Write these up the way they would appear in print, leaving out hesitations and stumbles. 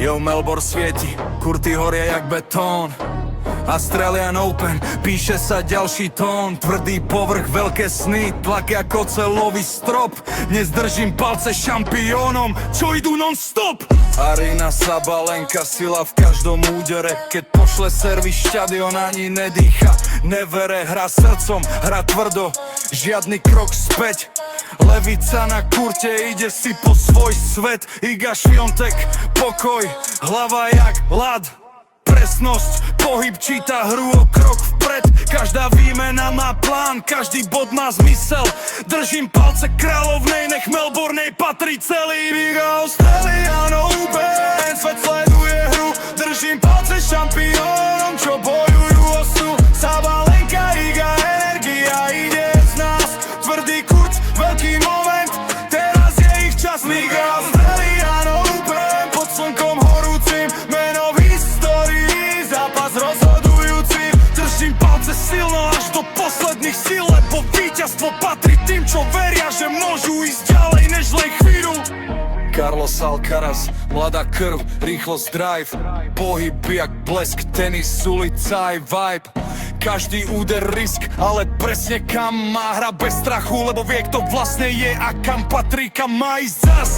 Jo, Melbourne svieti, kurty horia jak betón. Australian Open, píše sa ďalší tón. Tvrdý povrch, veľké sny, tlak ako celový strop. Dnes držím palce šampiónom, čo idú non-stop. Arina Sabalenka, sila v každom údere. Keď pošle servis, štadión ani nedýcha. Nevere, hra srdcom, hra tvrdo, žiadny krok späť. Levica na kurte, ide si po svoj svet. Iga Świątek, pokoj, hlava jak ľad. Presnosť, pohyb číta hru o krok vpred. Každá výmena má plán, každý bod má zmysel. Držím palce kráľovnej, nech Melbourne patrí celý. Liga Australian Open, svet sleduje hru. Držím palce šampiónom, čo bojujú o snu. Sabalenka, Iga, energia ide z nás. Tvrdý kurz, veľký moment, teraz je ich čas. Liga Australian Open, pod slnkom horúcim, meno v histórii, zápas rozhodujúci. Držím palce silno až do posledných síl, lebo víťazstvo patrí tým, čo veria, že môžu ísť ďalej než len chvíľu. Carlos Alcaraz, mladá krv, rýchlosť drive, pohyb jak blesk, tenis, ulica aj vibe. Každý úder risk, ale presne kam má, hra bez strachu, lebo vie, kto vlastne je a kam patrí, kam má ísť zas.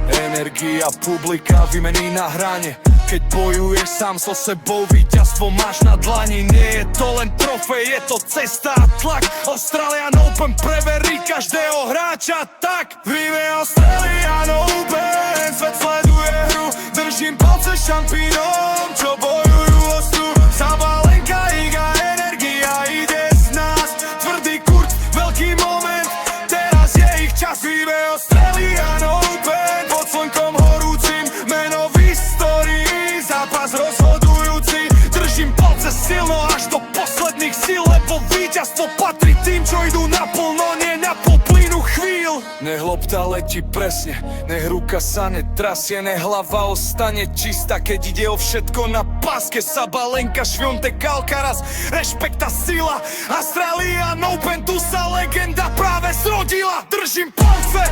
Energia, publika, vymení na hrane. Keď bojuješ sám so sebou, víťazstvo máš na dlani. Nie je to len trofej, je to cesta a tlak. Australian Open preverí každého hráča tak. Vive Australian Open, svet sleduje hru. Držím palce šampiónom, čo bojujú o snu. Sabalenka, Iga, energia ide z nás. Tvrdý kurz, veľký moment, teraz je ich čas. Vive Australian Open, pod slnkom horúcim, meno v histórii, zápas rozhodujúci. Držím palce silno až do posledných síl, lebo víťazstvo patrí tým, čo idú naplno, nie na pol plynu chvíľ. Nech lopta letí presne, nech ruka sa netrasie, nech hlava ostane čistá, keď ide o všetko na páske. Sabalenka, Świątek, Alcaraz, rešpekt a sila. Australian Open, tu sa legenda práve zrodila. Držím palce.